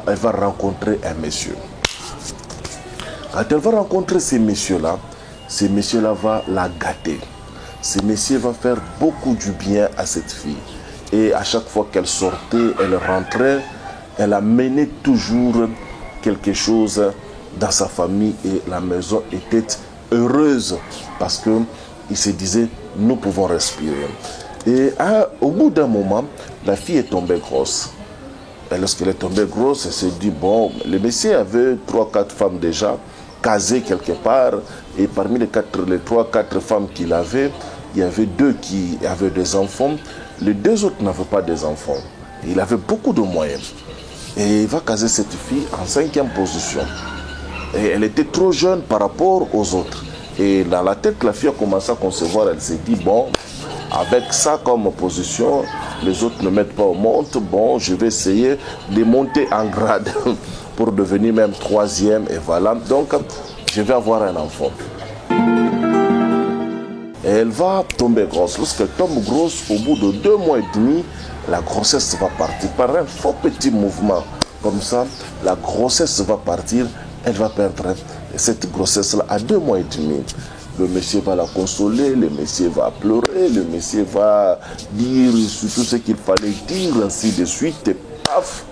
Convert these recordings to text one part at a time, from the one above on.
elle va rencontrer un monsieur. Quand elle va rencontrer ces messieurs-là va la gâter. Ce monsieur va faire beaucoup du bien à cette fille. Et à chaque fois qu'elle sortait, elle rentrait, elle amenait toujours quelque chose dans sa famille et la maison était heureuse parce qu'il se disait, nous pouvons respirer. Et au bout d'un moment, la fille est tombée grosse. Et lorsqu'elle est tombée grosse, elle s'est dit, bon, le monsieur avait 3-4 femmes déjà casées quelque part. Et parmi les 3-4 femmes qu'il avait, il y avait 2 qui avaient des enfants. Les 2 autres n'avaient pas des enfants. Il avait beaucoup de moyens. Et il va caser cette fille en 5e position. Et elle était trop jeune par rapport aux autres. Et dans la tête, la fille a commencé à concevoir. Elle s'est dit, bon, avec ça comme position, les autres ne mettent pas au monde. Bon, je vais essayer de monter en grade pour devenir même 3e. Et voilà. Donc, je vais avoir un enfant. Et elle va tomber grosse. Lorsqu'elle tombe grosse, au bout de 2 mois et demi, la grossesse va partir. Par un faux petit mouvement comme ça, la grossesse va partir. Elle va perdre cette grossesse-là à 2 mois et demi. Le monsieur va la consoler, le monsieur va pleurer, le monsieur va dire tout ce qu'il fallait dire, ainsi de suite, et paf.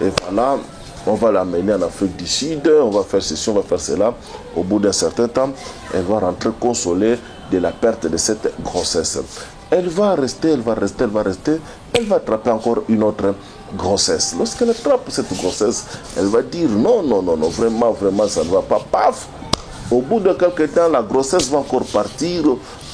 Et voilà, on va l'amener en Afrique du Sud, on va faire ceci, on va faire cela. Au bout d'un certain temps, elle va rentrer consolée de la perte de cette grossesse. Elle va rester, elle va attraper encore une autre grossesse. Lorsqu'elle attrape cette grossesse, elle va dire non, vraiment, ça ne va pas, paf. Au bout de quelques temps, la grossesse va encore partir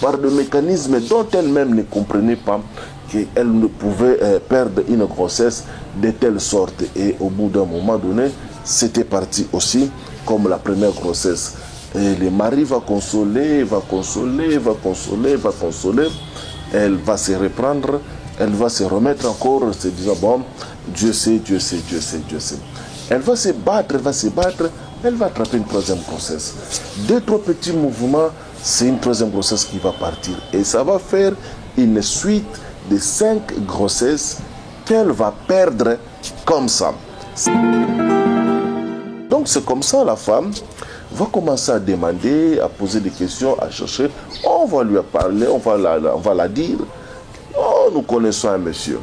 par des mécanismes dont elle-même ne comprenait pas qu'elle ne pouvait perdre une grossesse de telle sorte. Et au bout d'un moment donné, c'était parti aussi comme la première grossesse. Et le mari va consoler. Elle va se reprendre, elle va se remettre encore en se disant, bon, Dieu sait. Elle va se battre, elle va attraper une 3e grossesse. 2-3 petits mouvements, c'est une 3e grossesse qui va partir. Et ça va faire une suite de 5 grossesses qu'elle va perdre comme ça. Donc c'est comme ça la femme va commencer à demander, à poser des questions, à chercher. On va lui parler, on va la dire. Oh, nous connaissons un monsieur.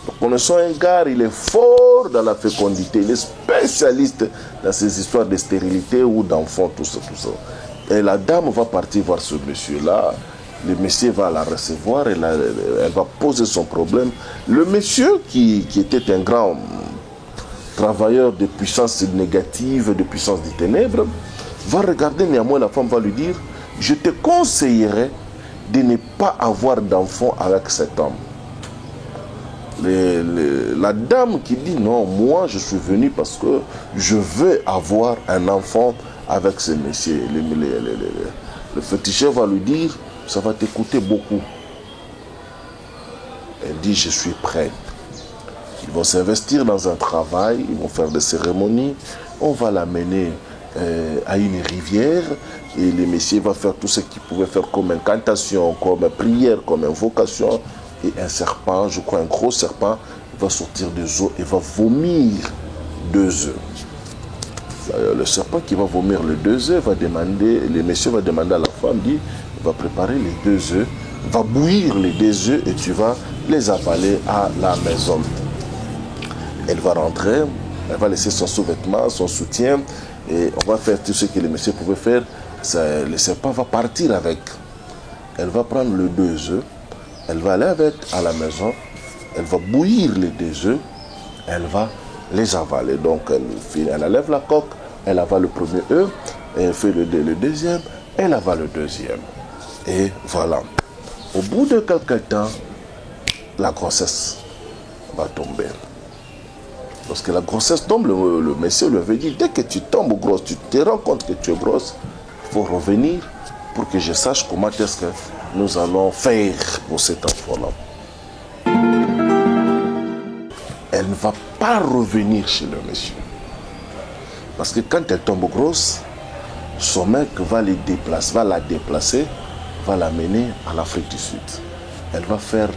Nous connaissons un gars, il est fort dans la fécondité. Il est spécialiste dans ces histoires de stérilité ou d'enfants, tout ça. Et la dame va partir voir ce monsieur-là. Le monsieur va la recevoir, elle va poser son problème. Le monsieur qui était un grand travailleur de puissance négative, de puissance des ténèbres, va regarder néanmoins la femme, va lui dire, je te conseillerais de ne pas avoir d'enfant avec cet homme. La dame qui dit, non, moi je suis venue parce que je veux avoir un enfant avec ce monsieur. Le féticheur va lui dire, ça va t'écouter beaucoup. Elle dit, je suis prête. Ils vont s'investir dans un travail, ils vont faire des cérémonies, on va l'amener à une rivière et le monsieur va faire tout ce qu'il pouvait faire comme incantation, comme prière, comme invocation. Et un serpent, je crois un gros serpent, va sortir des eaux et va vomir 2 œufs. Le serpent qui va vomir les 2 œufs va demander, le monsieur va demander à la femme, dit, va préparer les 2 œufs, va bouillir les 2 œufs et tu vas les avaler à la maison. Elle va rentrer, elle va laisser son sous-vêtement, son soutien, et on va faire tout ce que le monsieur pouvait faire. Le serpent va partir avec. Elle va prendre les 2 œufs, elle va aller avec à la maison, elle va bouillir les 2 œufs, elle va les avaler. Donc elle enlève la coque, elle avale le premier œuf, elle fait le deuxième, elle avale le deuxième. Et voilà. Au bout de quelques temps, la grossesse va tomber. Lorsque la grossesse tombe, le monsieur lui avait dit, dès que tu tombes grosse, tu te rends compte que tu es grosse, il faut revenir pour que je sache comment est-ce que nous allons faire pour cet enfant-là. Elle ne va pas revenir chez le monsieur. Parce que quand elle tombe grosse, son mec va la déplacer, va l'amener en Afrique du Sud. Elle va faire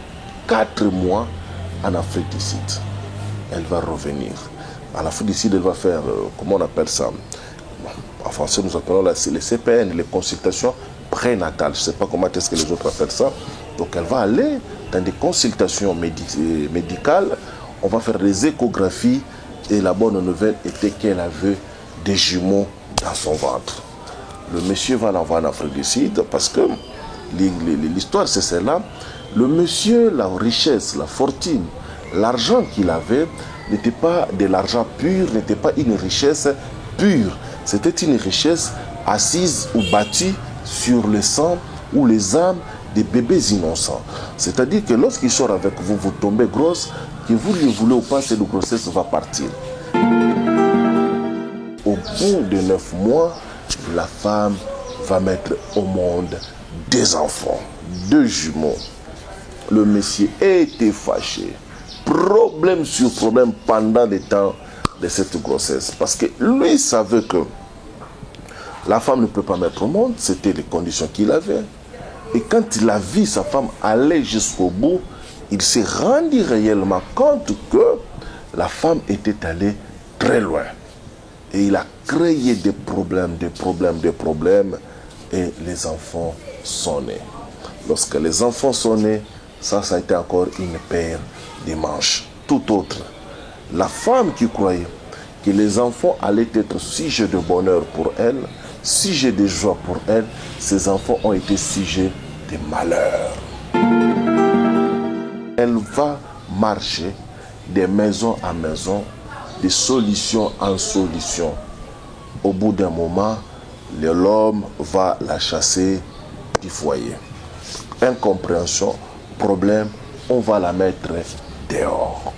4 mois en Afrique du Sud. Elle va revenir. À la fin du CID, elle va faire, comment on appelle ça? En français, nous appelons les CPN, les consultations prénatales. Je ne sais pas comment est-ce que les autres appellent ça. Donc, elle va aller dans des consultations médicales. On va faire des échographies. Et la bonne nouvelle était qu'elle avait des jumeaux dans son ventre. Le monsieur va l'envoyer en Afrique du Sud parce que l'histoire, c'est celle-là. Le monsieur, la richesse, la fortune, l'argent qu'il avait n'était pas de l'argent pur, n'était pas une richesse pure. C'était une richesse assise ou bâtie sur le sang ou les âmes des bébés innocents. C'est-à-dire que lorsqu'il sort avec vous, vous tombez grosse, que vous le voulez ou pas, cette grossesse va partir. Au bout de 9 mois, la femme va mettre au monde des enfants, 2 jumeaux. Le monsieur était fâché. Problème sur problème pendant le temps de cette grossesse. Parce que lui savait que la femme ne peut pas mettre au monde. C'était les conditions qu'il avait. Et quand il a vu sa femme aller jusqu'au bout, il s'est rendu réellement compte que la femme était allée très loin. Et il a créé des problèmes. Et les enfants sont nés. Lorsque les enfants sont nés, ça a été encore une paire de manches. Tout autre. La femme qui croyait que les enfants allaient être sujets de bonheur pour elle, sujets de joie pour elle, ces enfants ont été sujets de malheur. Elle va marcher de maison en maison, de solution en solution. Au bout d'un moment, l'homme va la chasser du foyer. Incompréhension, problème, on va la mettre dehors.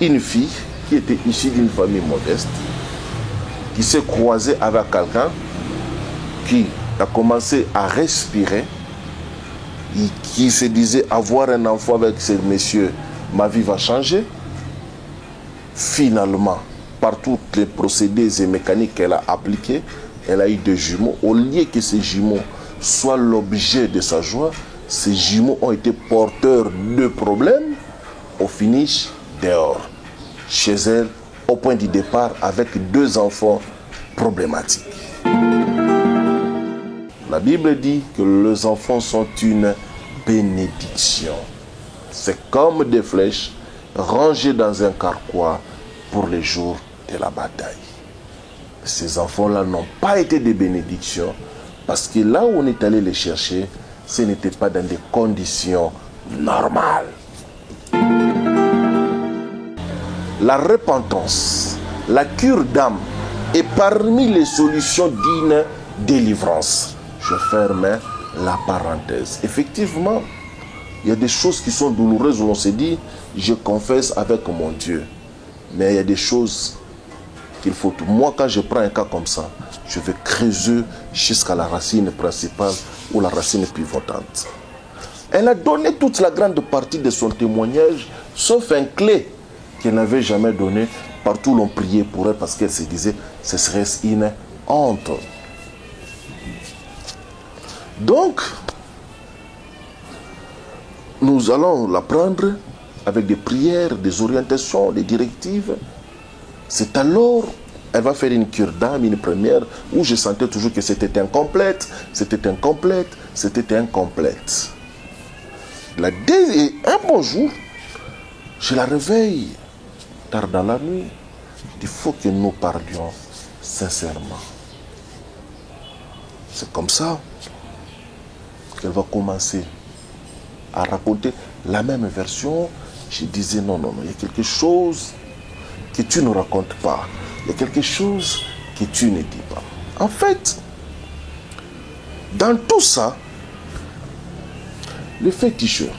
Une fille qui était issue d'une famille modeste, qui s'est croisée avec quelqu'un qui a commencé à respirer, et qui se disait avoir un enfant avec ce monsieur, ma vie va changer. Finalement, par tous les procédés et mécaniques qu'elle a appliqués, elle a eu 2 jumeaux. Au lieu que ces jumeaux soient l'objet de sa joie, ces jumeaux ont été porteurs de problèmes. Au finish, dehors, chez elle, au point du départ, avec 2 enfants problématiques. La Bible dit que les enfants sont une bénédiction. C'est comme des flèches rangées dans un carquois pour les jours de la bataille. Ces enfants-là n'ont pas été des bénédictions parce que là où on est allé les chercher, ce n'était pas dans des conditions normales. La repentance, la cure d'âme est parmi les solutions d'une délivrance. Je ferme la parenthèse. Effectivement, il y a des choses qui sont douloureuses où on se dit, je confesse avec mon Dieu. Mais il y a des choses qu'il faut... Moi, quand je prends un cas comme ça, je vais creuser jusqu'à la racine principale ou la racine pivotante. Elle a donné toute la grande partie de son témoignage, sauf un clé qu'elle n'avait jamais donné. Partout l'on priait pour elle parce qu'elle se disait, ce serait une honte. Donc, nous allons la prendre avec des prières, des orientations, des directives. C'est alors, elle va faire une cure d'âme, une première, où je sentais toujours que c'était incomplète, c'était incomplète, c'était incomplète. Un bon jour, je la réveille, tard dans la nuit. Il faut que nous parlions sincèrement. C'est comme ça qu'elle va commencer à raconter la même version. Je disais non, il y a quelque chose que tu ne racontes pas. Il y a quelque chose que tu ne dis pas. En fait, dans tout ça, le féticheur,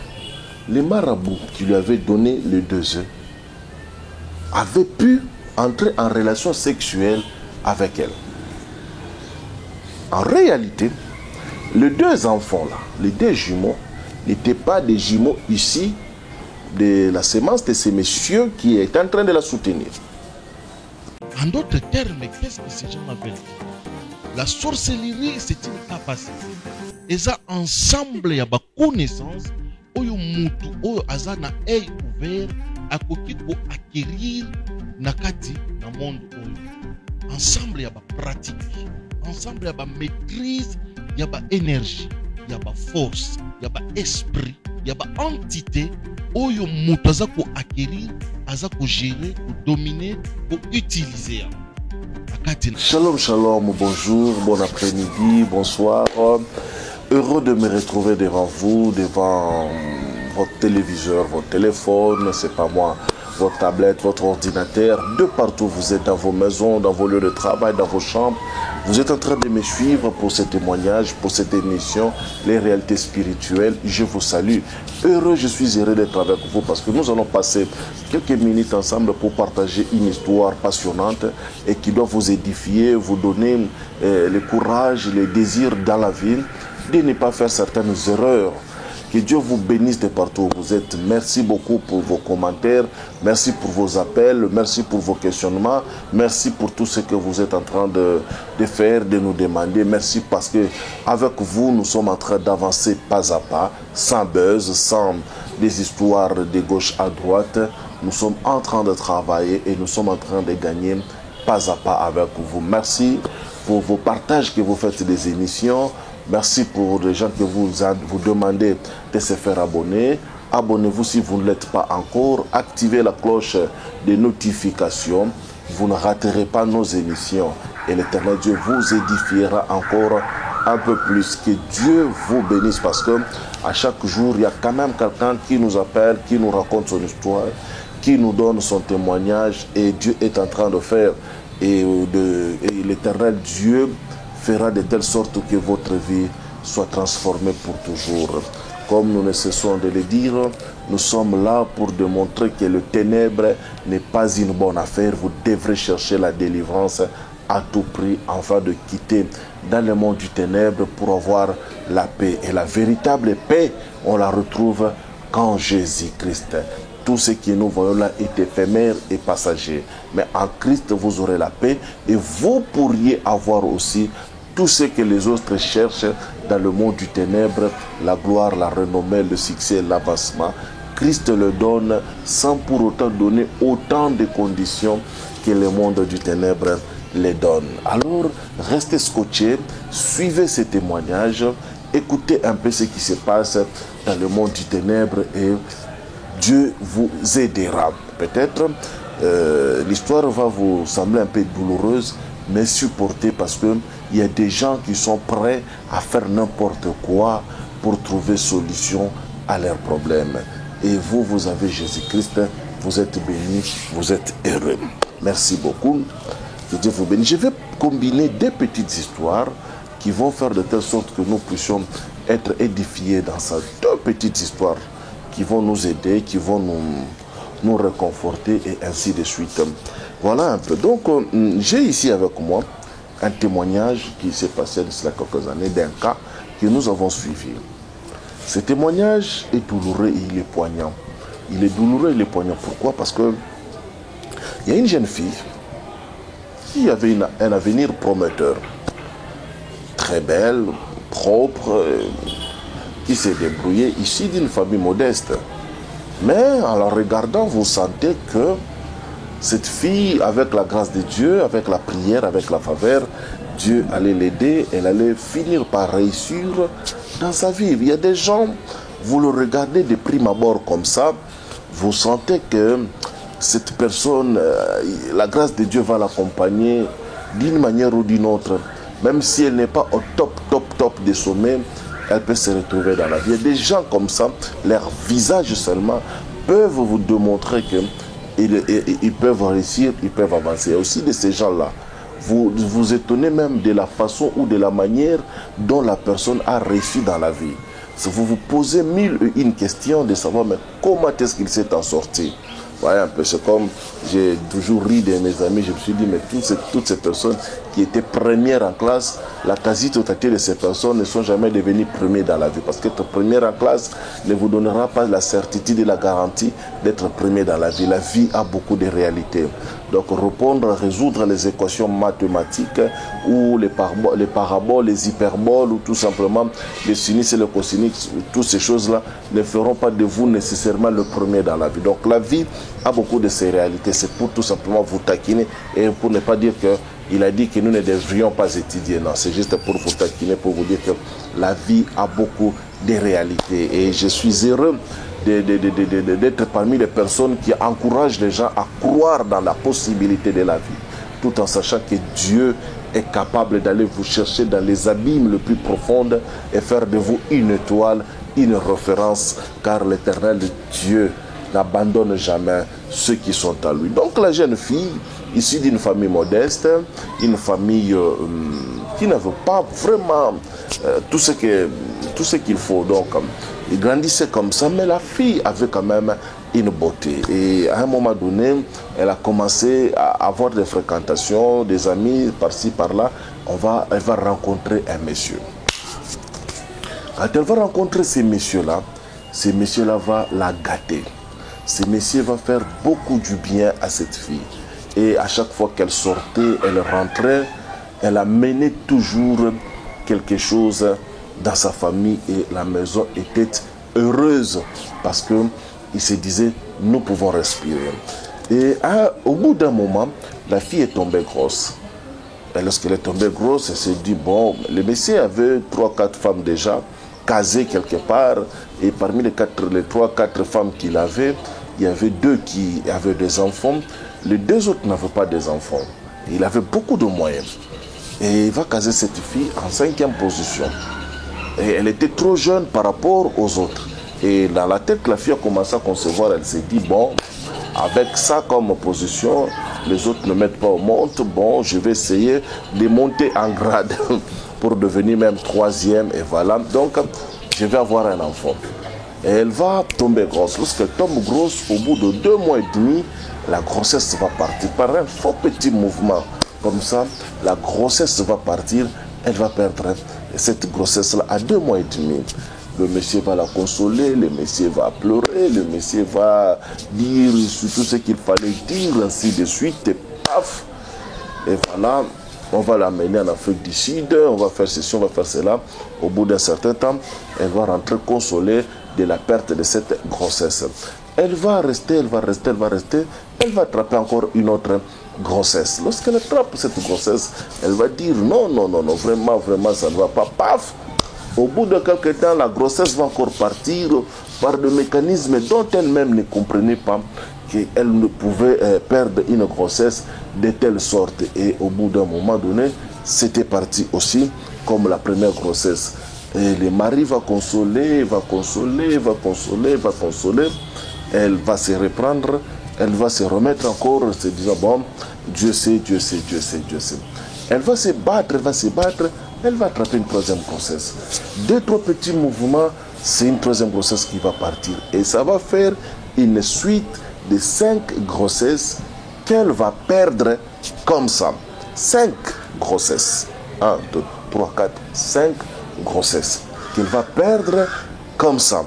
les marabouts qui lui avaient donné les 2 œufs, avaient pu entrer en relation sexuelle avec elle. En réalité, les 2 enfants-là, les 2 jumeaux, n'étaient pas des jumeaux issus de la sémence de ces messieurs qui étaient en train de la soutenir. En d'autres termes, qu'est-ce que ces gens appellent? La sorcellerie, c'est une capacité. Et ça, ensemble, il y a une connaissance, oyo mutu, oyo azana œil ouvert, à acquérir nakati na monde oyo. Ensemble ya ba pratique, ensemble ya ba maîtrise, ya ba énergie, ya ba force, ya ba esprit, ya ba entité oyo moto aza ko acquérir, aza ko gérer, ko dominer, ko utiliser. Shalom, shalom, bonjour, bon après-midi, bonsoir. Heureux de me retrouver devant vous, devant votre téléviseur, votre téléphone, c'est pas moi, votre tablette, votre ordinateur, de partout vous êtes, dans vos maisons, dans vos lieux de travail, dans vos chambres. Vous êtes en train de me suivre pour ce témoignage, pour cette émission, les réalités spirituelles. Je vous salue. Heureux, je suis heureux d'être avec vous parce que nous allons passer quelques minutes ensemble pour partager une histoire passionnante et qui doit vous édifier, vous donner le courage, le désir dans la vie de ne pas faire certaines erreurs. Que Dieu vous bénisse de partout où vous êtes. Merci beaucoup pour vos commentaires. Merci pour vos appels. Merci pour vos questionnements. Merci pour tout ce que vous êtes en train de faire, de nous demander. Merci parce que avec vous, nous sommes en train d'avancer pas à pas, sans buzz, sans des histoires de gauche à droite. Nous sommes en train de travailler et nous sommes en train de gagner pas à pas avec vous. Merci pour vos partages que vous faites des émissions. Merci pour les gens que vous demandez de se faire abonner. Abonnez-vous si vous ne l'êtes pas encore. Activez la cloche de notification. Vous ne raterez pas nos émissions. Et l'Éternel Dieu vous édifiera encore un peu plus. Que Dieu vous bénisse parce que à chaque jour, il y a quand même quelqu'un qui nous appelle, qui nous raconte son histoire, qui nous donne son témoignage. Et Dieu est en train de faire. Et l'Éternel Dieu fera de telle sorte que votre vie soit transformée pour toujours. Comme nous ne cessons de le dire, nous sommes là pour démontrer que le ténèbre n'est pas une bonne affaire. Vous devrez chercher la délivrance à tout prix afin de quitter dans le monde du ténèbre pour avoir la paix. Et la véritable paix, on la retrouve qu'en Jésus-Christ. Tout ce que nous voyons là est éphémère et passager. Mais en Christ, vous aurez la paix et vous pourriez avoir aussi tout ce que les autres cherchent dans le monde du ténèbre, la gloire, la renommée, le succès, l'avancement. Christ le donne sans pour autant donner autant de conditions que le monde du ténèbre les donne. Alors, restez scotchés, suivez ces témoignages, écoutez un peu ce qui se passe dans le monde du ténèbre et Dieu vous aidera. Peut-être l'histoire va vous sembler un peu douloureuse, mais supportez parce que il y a des gens qui sont prêts à faire n'importe quoi pour trouver solution à leurs problèmes. Et vous, vous avez Jésus-Christ, vous êtes bénis, vous êtes heureux. Merci beaucoup. Que Dieu vous bénisse. Je vais combiner deux petites histoires qui vont faire de telle sorte que nous puissions être édifiés dans ça. Deux petites histoires qui vont nous aider, qui vont nous réconforter et ainsi de suite. Voilà un peu. Donc, j'ai ici avec moi un témoignage qui s'est passé il y a quelques années d'un cas que nous avons suivi. Ce témoignage est douloureux et il est poignant. Il est douloureux et il est poignant. Pourquoi? Parce que il y a une jeune fille qui avait un avenir prometteur. Très belle, propre, qui s'est débrouillée ici d'une famille modeste. Mais en la regardant, vous sentez que cette fille, avec la grâce de Dieu, avec la prière, avec la faveur, Dieu allait l'aider, elle allait finir par réussir dans sa vie. Il y a des gens, vous le regardez de prime abord comme ça, vous sentez que cette personne, la grâce de Dieu va l'accompagner d'une manière ou d'une autre. Même si elle n'est pas au top des sommets, elle peut se retrouver dans la vie. Il y a des gens comme ça, leur visage seulement peuvent vous démontrer que ils peuvent réussir, ils peuvent avancer. Il y a aussi de ces gens-là. Vous vous étonnez même de la façon ou de la manière dont la personne a réussi dans la vie. Vous vous posez mille et une questions de savoir mais comment est-ce qu'il s'est en sorti. Voyez un peu, c'est comme j'ai toujours ri de mes amis, je me suis dit mais toutes ces personnes qui étaient premières en classe, la quasi-totalité de ces personnes ne sont jamais devenues premières dans la vie parce qu'être première en classe ne vous donnera pas la certitude et la garantie d'être premier dans la vie. La vie a beaucoup de réalités. Donc répondre, résoudre les équations mathématiques ou les paraboles, les hyperboles ou tout simplement les sinus et les cosinus, toutes ces choses-là ne feront pas de vous nécessairement le premier dans la vie. Donc la vie a beaucoup de ces réalités. C'est pour tout simplement vous taquiner et pour ne pas dire que il a dit que nous ne devrions pas étudier. Non, c'est juste pour vous taquiner, pour vous dire que la vie a beaucoup de réalités. Et je suis heureux d'être parmi les personnes qui encouragent les gens à croire dans la possibilité de la vie, tout en sachant que Dieu est capable d'aller vous chercher dans les abîmes les plus profondes et faire de vous une étoile, une référence, car l'Éternel Dieu n'abandonne jamais ceux qui sont à lui. Donc la jeune fille, issue d'une famille modeste, une famille qui n'avait pas vraiment tout ce qu'il faut. Donc il grandissait comme ça, mais la fille avait quand même une beauté. Et à un moment donné, elle a commencé à avoir des fréquentations, des amis par-ci, par-là. Elle va rencontrer un monsieur. Quand elle va rencontrer ces messieurs-là va la gâter. Ce monsieur va faire beaucoup du bien à cette fille. Et à chaque fois qu'elle sortait, elle rentrait, elle amenait toujours quelque chose dans sa famille et la maison était heureuse parce qu'il se disait, nous pouvons respirer. Et au bout d'un moment, la fille est tombée grosse. Et lorsqu'elle est tombée grosse, elle s'est dit, bon, le monsieur avait 3-4 femmes déjà, casées quelque part, et parmi les 3-4 femmes qu'il avait, il y avait 2 qui avaient des enfants, les 2 autres n'avaient pas des enfants. Il avait beaucoup de moyens. Et il va caser cette fille en 5e position. Et elle était trop jeune par rapport aux autres. Et dans la tête, la fille a commencé à concevoir, elle s'est dit, bon, avec ça comme position, les autres ne mettent pas au monde, bon, je vais essayer de monter en grade pour devenir même 3e, et voilà. Donc, je vais avoir un enfant. Et elle va tomber grosse. Lorsqu'elle tombe grosse, au bout de 2 mois et demi, la grossesse va partir. Par un faux petit mouvement, comme ça, la grossesse va partir, elle va perdre cette grossesse-là à 2 mois et demi. Le monsieur va la consoler, le monsieur va pleurer, le monsieur va dire tout ce qu'il fallait dire, ainsi de suite, et paf. Et voilà, on va l'amener en Afrique du Sud, on va faire ceci, on va faire cela. Au bout d'un certain temps, elle va rentrer consolée de la perte de cette grossesse. Elle va rester, elle va attraper encore une autre grossesse. Lorsqu'elle attrape cette grossesse, elle va dire non, vraiment, ça ne va pas, paf. Au bout de quelques temps, la grossesse va encore partir par des mécanismes dont elle-même ne comprenait pas qu'elle ne pouvait perdre une grossesse de telle sorte. Et au bout d'un moment donné, c'était parti aussi comme la première grossesse. Et le mari va consoler. Elle va se reprendre, elle va se remettre encore en se disant, bon, Dieu sait. Elle va se battre, elle va attraper une 3e grossesse. 2-3 petits mouvements, c'est une 3e grossesse qui va partir. Et ça va faire une suite de 5 grossesses qu'elle va perdre comme ça. 5 grossesses. 1, 2, 3, 4, 5 grossesses qu'elle va perdre comme ça.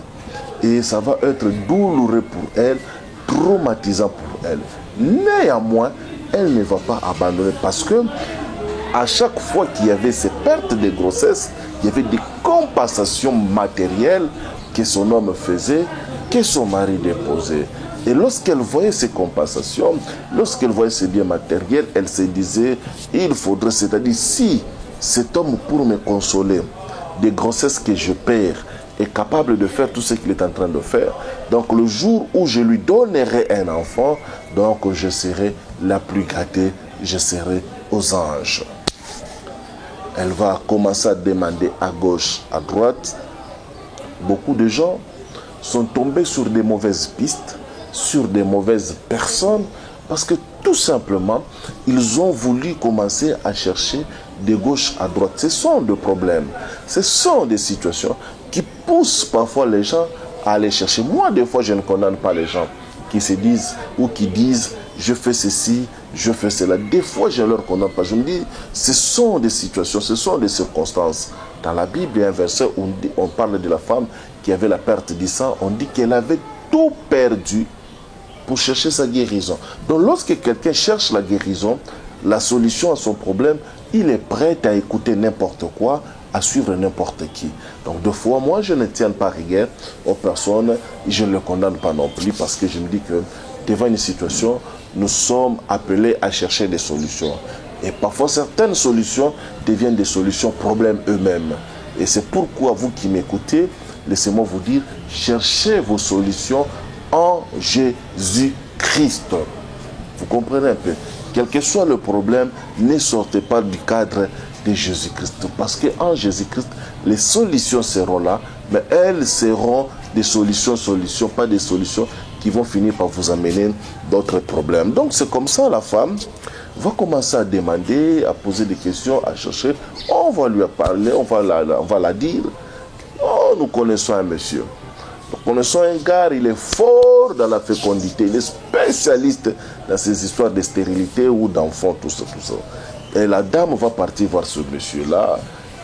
Et ça va être douloureux pour elle, traumatisant pour elle. Néanmoins, elle ne va pas abandonner parce que à chaque fois qu'il y avait ces pertes de grossesse, il y avait des compensations matérielles que son homme faisait, que son mari déposait. Et lorsqu'elle voyait ces compensations, lorsqu'elle voyait ces biens matériels, elle se disait, il faudrait, c'est-à-dire si cet homme pour me consoler des grossesses que je perds est capable de faire tout ce qu'il est en train de faire, donc le jour où je lui donnerai un enfant, donc je serai la plus gâtée, je serai aux anges. Elle va commencer à demander à gauche, à droite. Beaucoup de gens sont tombés sur des mauvaises pistes, sur des mauvaises personnes, parce que tout simplement, ils ont voulu commencer à chercher de gauche à droite. Ce sont des problèmes, ce sont des situations qui poussent parfois les gens à aller chercher. Moi, des fois, je ne condamne pas les gens qui se disent ou qui disent je fais ceci, je fais cela. Des fois, je ne leur condamne pas. Je me dis, ce sont des situations, ce sont des circonstances. Dans la Bible, il y a un verset où on parle de la femme qui avait la perte du sang. On dit qu'elle avait tout perdu pour chercher sa guérison. Donc lorsque quelqu'un cherche la guérison, la solution à son problème, il est prêt à écouter n'importe quoi, à suivre n'importe qui. Donc deux fois, moi je ne tiens pas rigueur aux personnes et je ne les condamne pas non plus parce que je me dis que devant une situation, nous sommes appelés à chercher des solutions. Et parfois certaines solutions deviennent des solutions problèmes eux-mêmes. Et c'est pourquoi vous qui m'écoutez, laissez-moi vous dire, cherchez vos solutions en Jésus-Christ. Vous comprenez un peu? Quel que soit le problème, ne sortez pas du cadre de Jésus-Christ. Parce qu'en Jésus-Christ, les solutions seront là, mais elles seront des solutions, pas des solutions qui vont finir par vous amener d'autres problèmes. Donc c'est comme ça, la femme va commencer à demander, à poser des questions, à chercher. On va lui parler, on va la dire. Oh, nous connaissons un monsieur. Nous connaissons un gars, il est fort dans la fécondité. Il est spécialiste dans ces histoires de stérilité ou d'enfants, tout ça, tout ça. Et la dame va partir voir ce monsieur-là.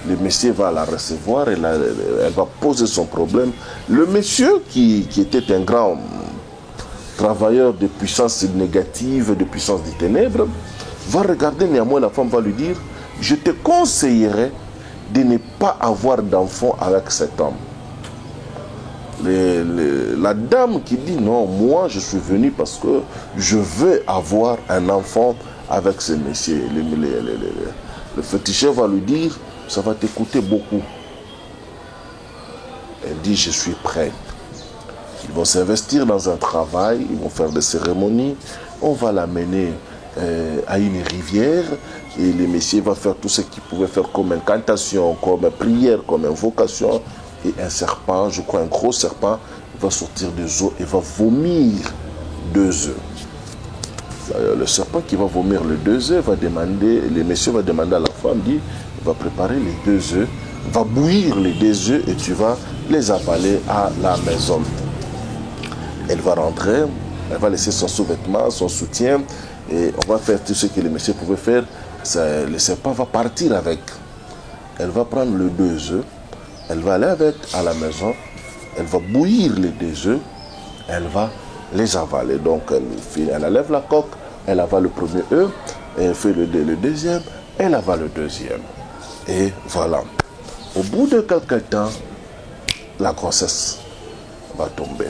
Le monsieur va la recevoir et elle va poser son problème. Le monsieur qui était un grand travailleur de puissance négative, de puissance des ténèbres, va regarder néanmoins la femme, va lui dire, je te conseillerais de ne pas avoir d'enfant avec cet homme. La dame qui dit, non, moi je suis venue parce que je veux avoir un enfant avec ce monsieur. Le féticheur va lui dire, ça va t'écouter beaucoup. Elle dit, je suis prête. Ils vont s'investir dans un travail, ils vont faire des cérémonies, on va l'amener à une rivière et le messieurs va faire tout ce qu'il pouvait faire comme incantation, comme prière, comme invocation. Et un serpent, je crois un gros serpent, va sortir des eaux et va vomir 2 œufs. Le serpent qui va vomir les 2 œufs va demander, le monsieur va demander à la femme, dit, il va préparer les 2 œufs, va bouillir les 2 œufs et tu vas les avaler à la maison. Elle va rentrer, elle va laisser son sous-vêtement, son soutien, et on va faire tout ce que le monsieur pouvait faire. Le serpent va partir avec. Elle va prendre les 2 œufs, elle va aller avec à la maison, elle va bouillir les 2 œufs, elle va les avaler. Donc elle enlève la coque, elle avale le premier œuf, elle fait le deuxième, elle avale le deuxième. Et voilà. Au bout de quelques temps, la grossesse va tomber.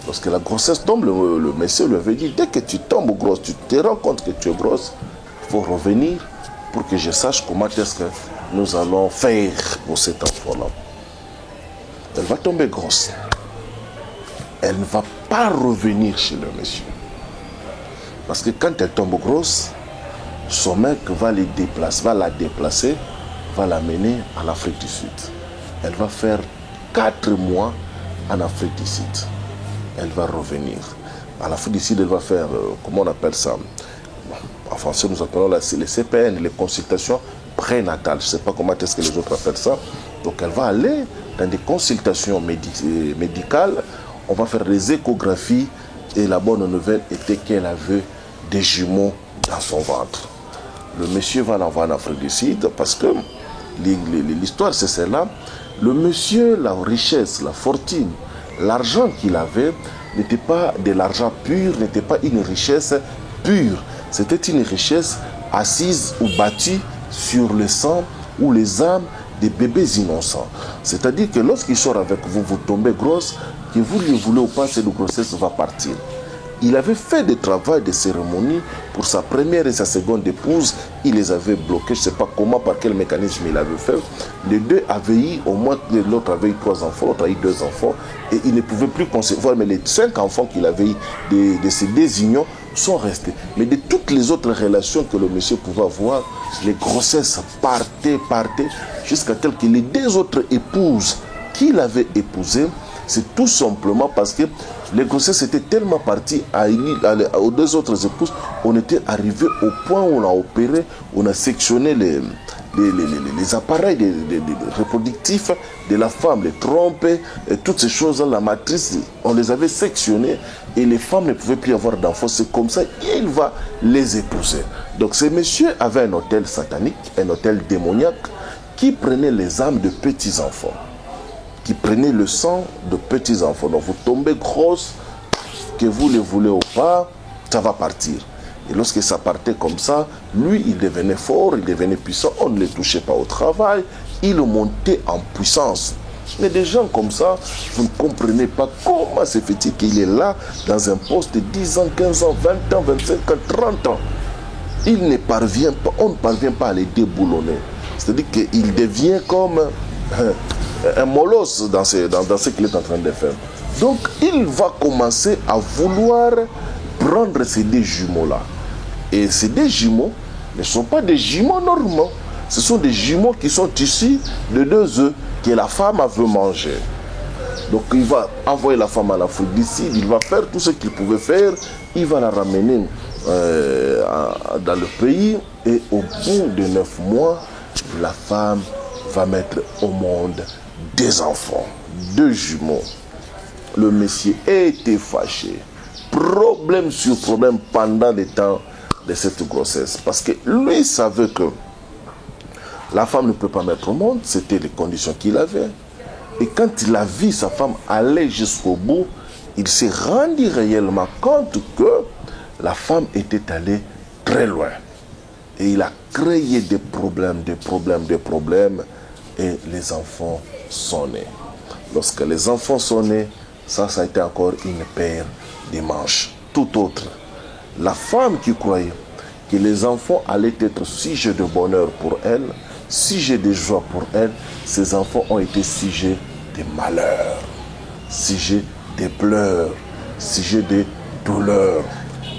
Lorsque la grossesse tombe, le monsieur lui avait dit, dès que tu tombes grosse, tu te rends compte que tu es grosse, il faut revenir pour que je sache comment est-ce que nous allons faire pour cet enfant-là. Elle va tomber grosse. Elle ne va pas revenir chez le monsieur. Parce que quand elle tombe grosse, son mec va la déplacer, va l'amener en Afrique du Sud. Elle va faire 4 mois en Afrique du Sud. Elle va revenir. En Afrique du Sud, elle va faire, comment on appelle ça? En français, nous appelons les CPN, les consultations prénatales. Je ne sais pas comment est-ce que les autres appellent ça. Donc elle va aller dans des consultations médicales. On va faire des échographies. Et la bonne nouvelle était qu'elle avait des jumeaux dans son ventre. Le monsieur va l'envoyer en Afrique du Sud parce que l'histoire c'est celle-là. Le monsieur, la richesse, la fortune, l'argent qu'il avait n'était pas de l'argent pur, n'était pas une richesse pure. C'était une richesse assise ou bâtie sur le sang ou les âmes des bébés innocents. C'est-à-dire que lorsqu'il sort avec vous, vous tombez grosse, que vous le voulez ou pas, cette grossesse va partir. Il avait fait des travaux, des cérémonies pour sa première et sa seconde épouse. Il les avait bloqués, je ne sais pas comment, par quel mécanisme il avait fait. Les deux avaient eu, au moins l'autre avait eu 3 enfants, l'autre a eu 2 enfants. Et il ne pouvait plus concevoir, mais les 5 enfants qu'il avait eu de ces 2 unions sont restés. Mais de toutes les autres relations que le monsieur pouvait avoir, les grossesses partaient, jusqu'à tel que les 2 autres épouses qu'il avait épousées, c'est tout simplement parce que les grossesses étaient tellement parties aux 2 autres épouses, on était arrivé au point où on a opéré, on a sectionné les appareils reproductifs de la femme, les trompes, et toutes ces choses-là, la matrice, on les avait sectionnées et les femmes ne pouvaient plus avoir d'enfants. C'est comme ça qu'il va les épouser. Donc ce monsieur avait un hôtel satanique, un hôtel démoniaque qui prenait les âmes de petits-enfants, qui prenait le sang de petits-enfants. Donc vous tombez grosse, que vous le voulez ou pas, ça va partir. Et lorsque ça partait comme ça, lui, il devenait fort, il devenait puissant, on ne le touchait pas au travail, il montait en puissance. Mais des gens comme ça, vous ne comprenez pas comment c'est fait qu'il est là, dans un poste de 10 ans, 15 ans, 20 ans, 25 ans, 30 ans. Il ne parvient pas, on ne parvient pas à les déboulonner. C'est-à-dire qu'il devient comme un molosse dans ce qu'il est en train de faire. Donc, il va commencer à vouloir prendre ces deux jumeaux-là. Et ces deux jumeaux ne sont pas des jumeaux normaux. Ce sont des jumeaux qui sont issus de 2 œufs que la femme veut manger. Donc, il va envoyer la femme à l'Afrique du Sud. Il va faire tout ce qu'il pouvait faire. Il va la ramener dans le pays. Et au bout de 9 mois, la femme va mettre au monde des enfants, 2 jumeaux. Le monsieur était fâché. Problème sur problème pendant le temps de cette grossesse. Parce que lui savait que la femme ne peut pas mettre au monde. C'était les conditions qu'il avait. Et quand il a vu sa femme aller jusqu'au bout, il s'est rendu réellement compte que la femme était allée très loin. Et il a créé des problèmes. Et les enfants sont nés. Lorsque les enfants sont nés, ça a été encore une paire de manches. Tout autre. La femme qui croyait que les enfants allaient être sujet de bonheur pour elle, sujet de joie pour elle, ces enfants ont été sujets de malheur, sujet de pleurs, sujet de douleur.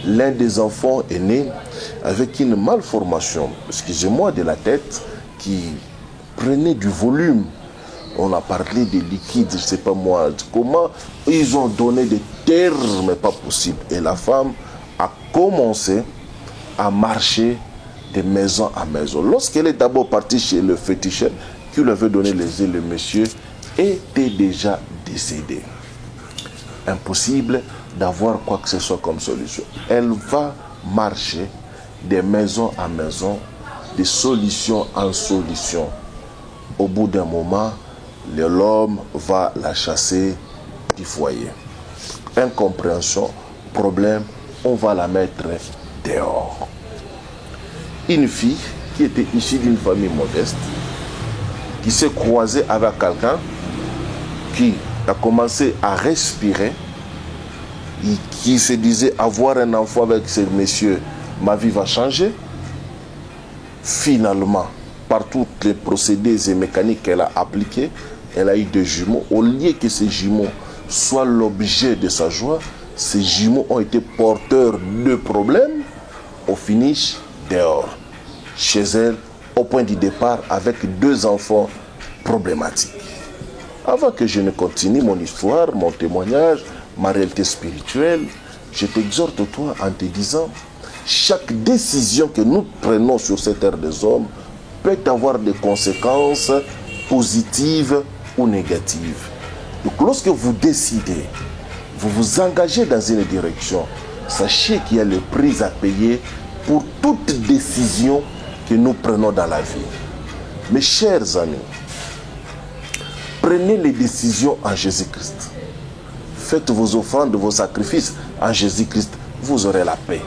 L'un des enfants est né avec une malformation, excusez-moi, de la tête qui prenait du volume. On a parlé des liquides, je ne sais pas moi, comment ils ont donné des termes pas possibles. Et la femme a commencé à marcher de maison à maison. Lorsqu'elle est d'abord partie chez le féticheur qui lui avait donné les ailes, le monsieur était déjà décédé. Impossible d'avoir quoi que ce soit comme solution. Elle va marcher de maison à maison, de solution en solution. Au bout d'un moment, l'homme va la chasser du foyer. Incompréhension, problème, on va la mettre dehors. Une fille qui était issue d'une famille modeste, qui s'est croisée avec quelqu'un qui a commencé à respirer, et qui se disait avoir un enfant avec ce monsieur, ma vie va changer. Finalement, par tous les procédés et mécaniques qu'elle a appliqués, elle a eu 2 jumeaux. Au lieu que ces jumeaux soient l'objet de sa joie, ces jumeaux ont été porteurs de problèmes. Au finish, dehors, chez elle, au point du départ, avec 2 enfants problématiques. Avant que je ne continue mon histoire, mon témoignage, ma réalité spirituelle, je t'exhorte toi en te disant, chaque décision que nous prenons sur cette terre des hommes peut avoir des conséquences positives ou négatives. Donc lorsque vous décidez, vous vous engagez dans une direction, sachez qu'il y a le prix à payer pour toute décision que nous prenons dans la vie. Mes chers amis, prenez les décisions en Jésus-Christ. Faites vos offrandes, vos sacrifices en Jésus-Christ, vous aurez la paix.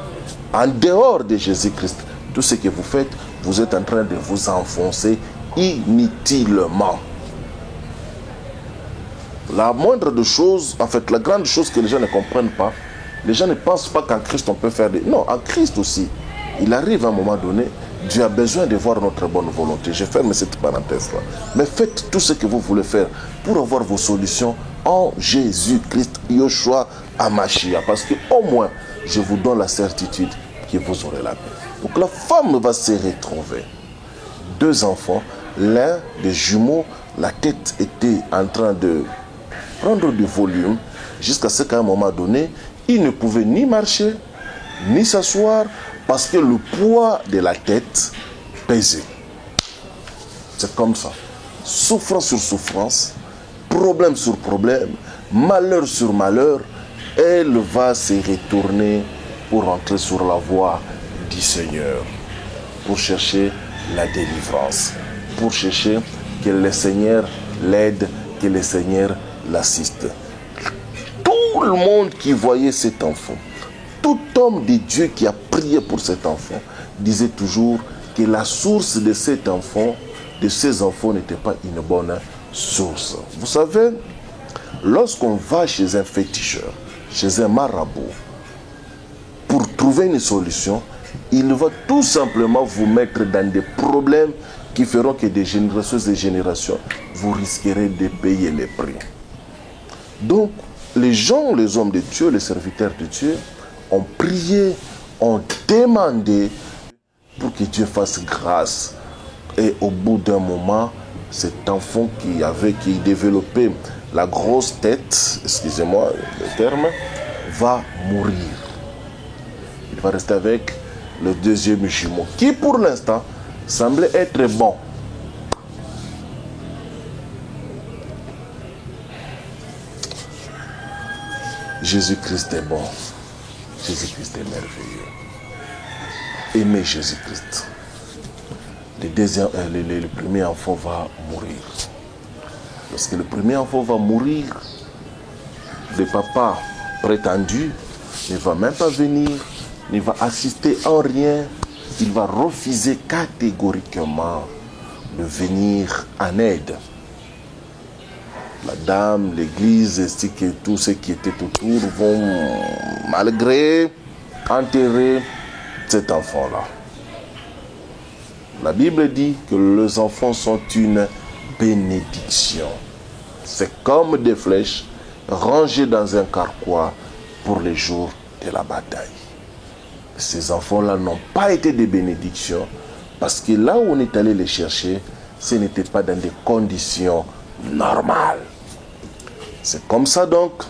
En dehors de Jésus-Christ, tout ce que vous faites, vous êtes en train de vous enfoncer inutilement. La moindre de choses, en fait, la grande chose que les gens ne comprennent pas, les gens ne pensent pas qu'en Christ on peut faire des... Non, en Christ aussi, il arrive à un moment donné, Dieu a besoin de voir notre bonne volonté. Je ferme cette parenthèse-là. Mais faites tout ce que vous voulez faire pour avoir vos solutions en Jésus-Christ, Yoshua Hamashiach. Parce qu'au moins, je vous donne la certitude que vous aurez la paix. Donc la femme va se retrouver. 2 enfants, l'un des jumeaux, la tête était en train de prendre du volume jusqu'à ce qu'à un moment donné, il ne pouvait ni marcher, ni s'asseoir parce que le poids de la tête pesait. C'est comme ça. Souffrance sur souffrance, problème sur problème, malheur sur malheur, elle va se retourner pour entrer sur la voie du Seigneur, pour chercher la délivrance, pour chercher que le Seigneur l'aide, que le Seigneur l'assiste. Tous tout le monde qui voyait cet enfant, tout homme de Dieu qui a prié pour cet enfant, disait toujours que la source de cet enfant, de ces enfants, n'était pas une bonne source. Vous savez, lorsqu'on va chez un féticheur, chez un marabout, pour trouver une solution, il va tout simplement vous mettre dans des problèmes qui feront que des générations et des générations, vous risquerez de payer les prix. Donc, les gens, les hommes de Dieu, les serviteurs de Dieu, ont prié, ont demandé pour que Dieu fasse grâce. Et au bout d'un moment, cet enfant qui développait la grosse tête, excusez-moi le terme, va mourir. Il va rester avec le deuxième jumeau, qui pour l'instant semblait être bon. Jésus-Christ est bon. Jésus-Christ est merveilleux. Aimez Jésus-Christ. Le premier enfant va mourir. Lorsque le premier enfant va mourir, le papa prétendu ne va même pas venir, ne va assister en rien. Il va refuser catégoriquement de venir en aide. La dame, l'église, ainsi que tous ceux qui étaient autour vont, malgré, enterrer cet enfant-là. La Bible dit que les enfants sont une bénédiction. C'est comme des flèches rangées dans un carquois pour les jours de la bataille. Ces enfants-là n'ont pas été des bénédictions parce que là où on est allé les chercher, ce n'était pas dans des conditions normales. C'est comme ça donc.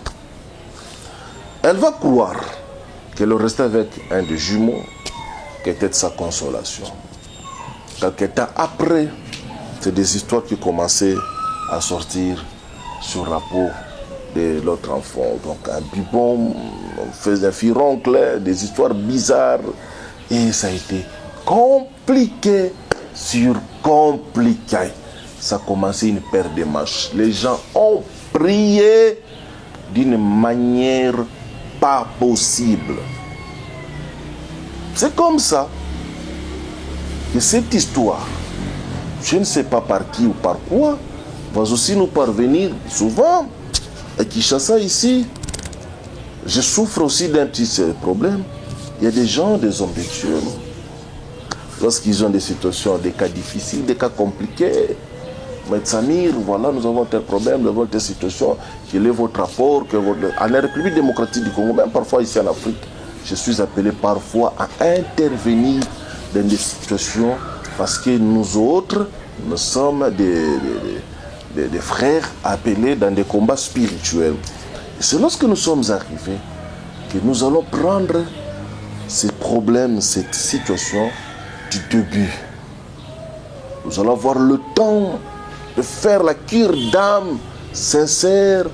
Elle va croire qu'elle restait avec un des jumeaux qui était de sa consolation. Quelque temps après, c'est des histoires qui commençaient à sortir sur la peau de l'autre enfant. Donc un bibon, on faisait un furoncle, des histoires bizarres. Et ça a été compliqué sur compliqué. Ça a commencé une paire de manches. Les gens ont prié d'une manière pas possible. C'est comme ça que cette histoire, je ne sais pas par qui ou par quoi, va aussi nous parvenir souvent. À Kinshasa ici, je souffre aussi d'un petit problème. Il y a des gens, des hommes de Dieu, lorsqu'ils ont des situations, des cas difficiles, des cas compliqués, mais Samir, voilà, nous avons tel problème, nous avons telle situation, quel est votre rapport, en la République démocratique du Congo, même parfois ici en Afrique, je suis appelé parfois à intervenir dans des situations parce que nous autres, nous sommes des frères appelés dans des combats spirituels. Et c'est lorsque nous sommes arrivés que nous allons prendre ces problèmes, cette situation du début. Nous allons avoir le temps de faire la cure d'âme sincère,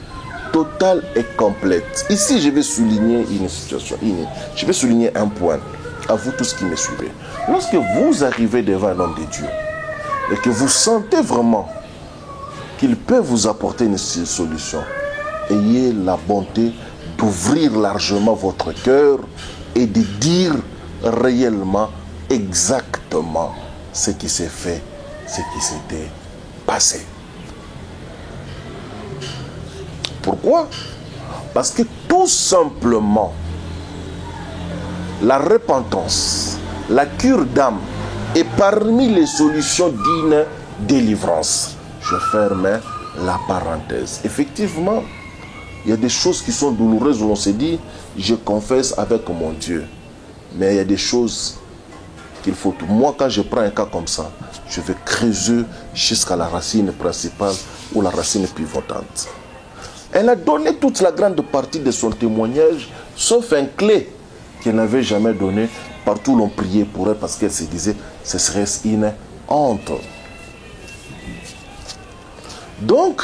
totale et complète. Ici, je vais souligner une situation. Je vais souligner un point. À vous tous qui me suivez. Lorsque vous arrivez devant un homme de Dieu et que vous sentez vraiment qu'il peut vous apporter une solution, ayez la bonté d'ouvrir largement votre cœur et de dire réellement, exactement ce qui s'est fait, ce qui s'était passé. Pourquoi? Parce que tout simplement, la repentance, la cure d'âme est parmi les solutions d'une délivrance. Je ferme la parenthèse. Effectivement, il y a des choses qui sont douloureuses où on se dit, je confesse avec mon Dieu. Mais il y a des choses qu'il faut... Moi, quand je prends un cas comme ça, je vais creuser jusqu'à la racine principale ou la racine pivotante. Elle a donné toute la grande partie de son témoignage, sauf un clé qu'elle n'avait jamais donné. Partout l'on priait pour elle parce qu'elle se disait ce serait une honte. Donc,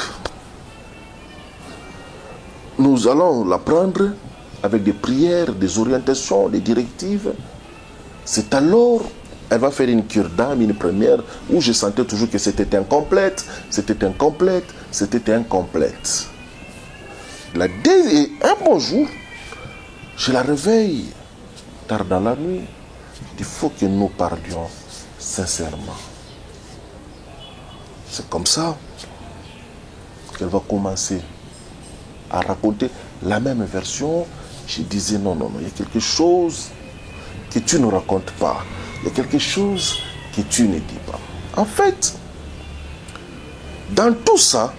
nous allons la prendre avec des prières, des orientations, des directives. C'est alors, elle va faire une cure d'âme, une première, où je sentais toujours que c'était incomplète, c'était incomplète, c'était incomplète. Et un bon jour, je la réveille tard dans la nuit. Il faut que nous parlions sincèrement. C'est comme ça qu'elle va commencer à raconter la même version. Je disais non, il y a quelque chose que tu ne racontes pas. Il y a quelque chose que tu ne dis pas. En fait, dans tout ça,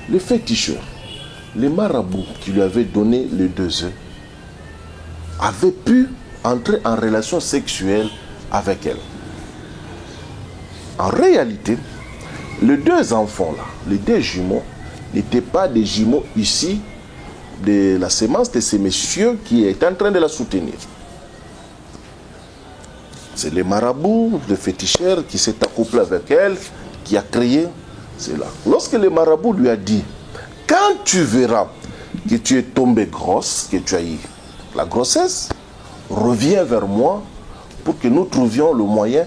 le féticheur, les marabouts qui lui avaient donné les 2 œufs, avaient pu entrer en relation sexuelle avec elle. En réalité, les 2 enfants-là, les 2 jumeaux, n'étaient pas des jumeaux issus de la sémence de ces messieurs qui étaient en train de la soutenir. C'est les marabouts, le féticheur qui s'est accouplé avec elle, qui a créé cela. Lorsque le marabout lui a dit, quand tu verras que tu es tombée grosse, que tu as eu la grossesse, reviens vers moi pour que nous trouvions le moyen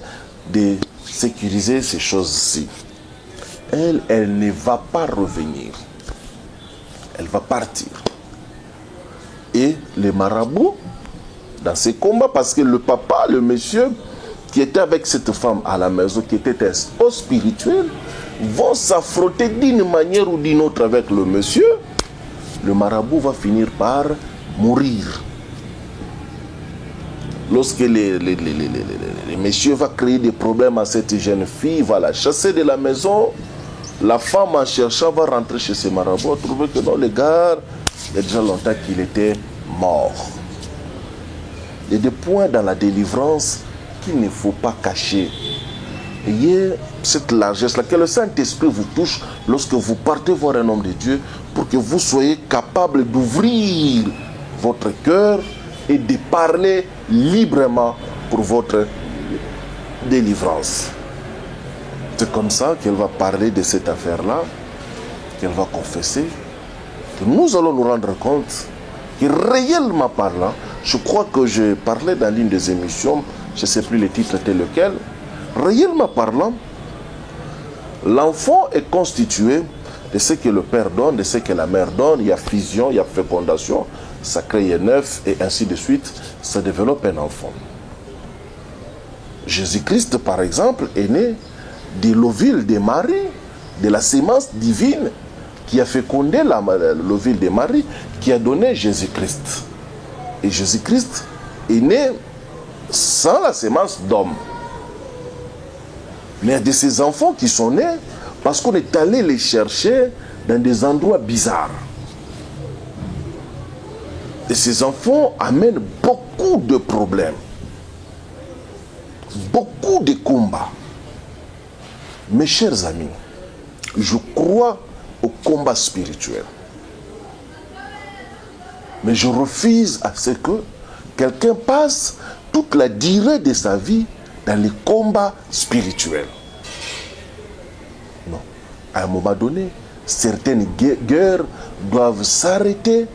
de sécuriser ces choses-ci. Elle ne va pas revenir. Elle va partir. Et les marabouts, dans ces combats, parce que le papa, le monsieur qui était avec cette femme à la maison, qui était un haut spirituel, vont s'affronter d'une manière ou d'une autre avec le monsieur. Le marabout va finir par mourir. Lorsque les messieurs vont créer des problèmes à cette jeune fille, va la chasser de la maison, la femme en cherchant va rentrer chez ses marabouts, va trouver que non, le gars, il y a déjà longtemps qu'il était mort. Il y a des points dans la délivrance qu'il ne faut pas cacher. Ayez cette largesse-là, que le Saint-Esprit vous touche lorsque vous partez voir un homme de Dieu, pour que vous soyez capable d'ouvrir votre cœur et de parler librement pour votre délivrance. C'est comme ça qu'elle va parler de cette affaire-là, qu'elle va confesser, que nous allons nous rendre compte que réellement parlant, je crois que je parlais dans l'une des émissions, je ne sais plus le titre était lequel, réellement parlant, l'enfant est constitué de ce que le père donne, de ce que la mère donne, il y a fusion, il y a fécondation, ça crée un œuf et ainsi de suite, ça développe un enfant. Jésus-Christ, par exemple, est né de l'ovule de Marie, de la sémence divine qui a fécondé l'ovule de Marie, qui a donné Jésus-Christ. Et Jésus-Christ est né sans la sémence d'homme. Mais il y a de ces enfants qui sont nés parce qu'on est allé les chercher dans des endroits bizarres. Et ces enfants amènent beaucoup de problèmes, beaucoup de combats. Mes chers amis, je crois au combat spirituel. Mais je refuse à ce que quelqu'un passe toute la durée de sa vie dans les combats spirituels. Non. À un moment donné, certaines guerres doivent s'arrêter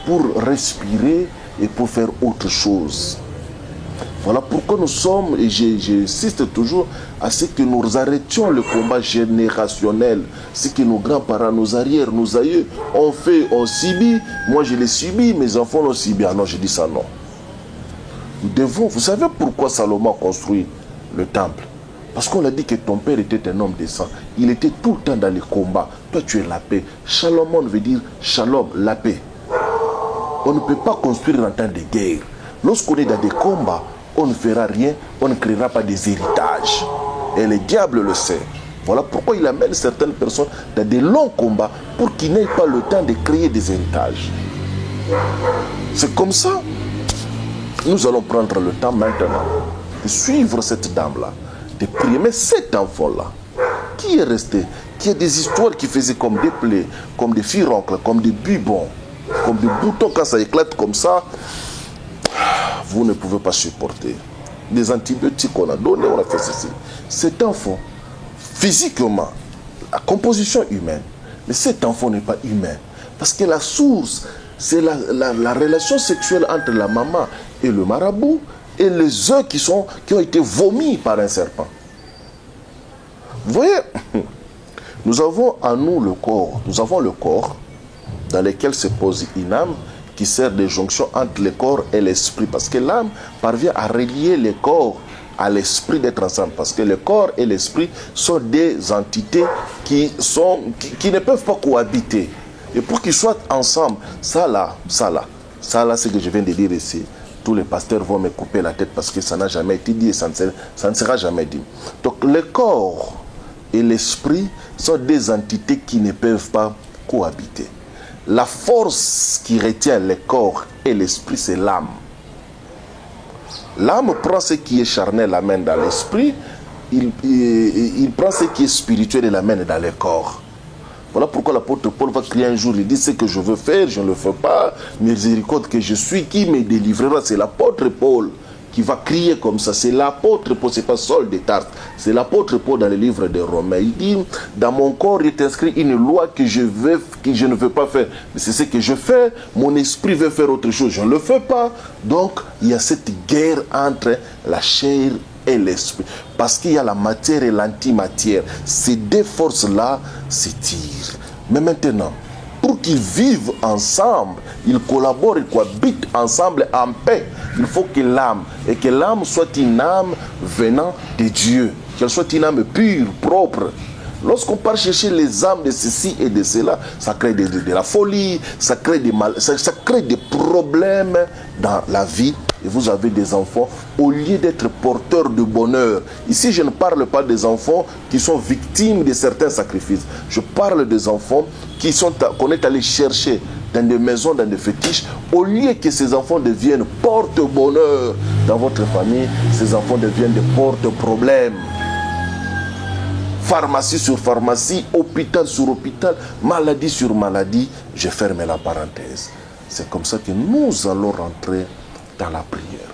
pour respirer et pour faire autre chose. Voilà pourquoi nous sommes, et j'insiste toujours à ce que nous arrêtions le combat générationnel. Ce que nos grands-parents, nos arrières, nos aïeux ont fait, ont subi. Moi je l'ai subi, mes enfants l'ont subi. Ah non, je dis ça non. Nous devons, vous savez pourquoi Salomon a construit le temple? Parce qu'on a dit que ton père était un homme décent. Il était tout le temps dans les combats. Toi tu es la paix. Shalom veut dire shalom, la paix. On ne peut pas construire en temps de guerre. Lorsqu'on est dans des combats, on ne fera rien, on ne créera pas des héritages. Et le diable le sait. Voilà pourquoi il amène certaines personnes dans des longs combats pour qu'ils n'aient pas le temps de créer des héritages. C'est comme ça. Nous allons prendre le temps maintenant de suivre cette dame-là, de prier. Mais cet enfant-là, qui est resté, qui a des histoires qui faisaient comme des plaies, comme des furoncles, comme des bubons, comme des boutons, quand ça éclate comme ça, vous ne pouvez pas supporter. Des antibiotiques qu'on a donnés, on a fait ceci. Cet enfant, physiquement, la composition humaine, mais cet enfant n'est pas humain. Parce que la source, c'est la relation sexuelle entre la maman et le marabout et les œufs qui ont été vomis par un serpent. Vous voyez, nous avons en nous le corps. Nous avons le corps dans lesquels se pose une âme qui sert de jonction entre le corps et l'esprit. Parce que l'âme parvient à relier le corps à l'esprit d'être ensemble. Parce que le corps et l'esprit sont des entités qui ne peuvent pas cohabiter. Et pour qu'ils soient ensemble, ça là, ce que je viens de dire ici, tous les pasteurs vont me couper la tête parce que ça n'a jamais été dit et ça ne sera jamais dit. Donc le corps et l'esprit sont des entités qui ne peuvent pas cohabiter. La force qui retient le corps et l'esprit, c'est l'âme. L'âme prend ce qui est charnel, l'amène dans l'esprit. Il prend ce qui est spirituel et l'amène dans le corps. Voilà pourquoi l'apôtre Paul va crier un jour, il dit: ce que je veux faire, je ne le fais pas. Miséricorde que je suis, qui me délivrera? C'est l'apôtre Paul qui va crier comme ça. C'est l'apôtre Paul, c'est pas Saul de Tarse. C'est l'apôtre Paul dans le livre de Romains. Il dit: dans mon corps est inscrit une loi que je ne veux pas faire. Mais c'est ce que je fais. Mon esprit veut faire autre chose. Je ne le fais pas. Donc, il y a cette guerre entre la chair et l'esprit. Parce qu'il y a la matière et l'antimatière. Ces deux forces-là se tirent. Mais maintenant, pour qu'ils vivent ensemble, ils collaborent, ils cohabitent ensemble en paix. Il faut que l'âme soit une âme venant de Dieu, qu'elle soit une âme pure, propre. Lorsqu'on part chercher les âmes de ceci et de cela, ça crée de la folie, ça crée des problèmes dans la vie. Et vous avez des enfants, au lieu d'être porteurs de bonheur. Ici, je ne parle pas des enfants qui sont victimes de certains sacrifices. Je parle des enfants qu'on est allé chercher dans des maisons, dans des fétiches. Au lieu que ces enfants deviennent porte-bonheur dans votre famille, ces enfants deviennent des porte-problèmes. Pharmacie sur pharmacie, hôpital sur hôpital, maladie sur maladie. Je ferme la parenthèse. C'est comme ça que nous allons rentrer dans la prière.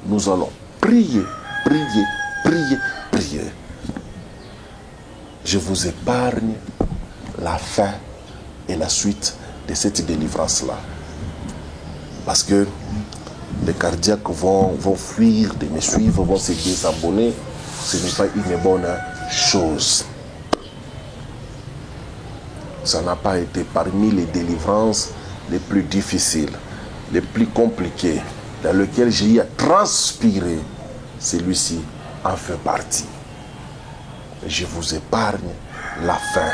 Nous allons prier, prier, prier, prier. Je vous épargne la fin et la suite de cette délivrance-là. Parce que les cardiaques vont fuir de me suivre, vont se désabonner. Ce n'est pas une bonne chose. Ça n'a pas été parmi les délivrances les plus difficiles, les plus compliquées, dans lesquelles j'ai eu à transpirer. Celui-ci en fait partie. Je vous épargne la fin.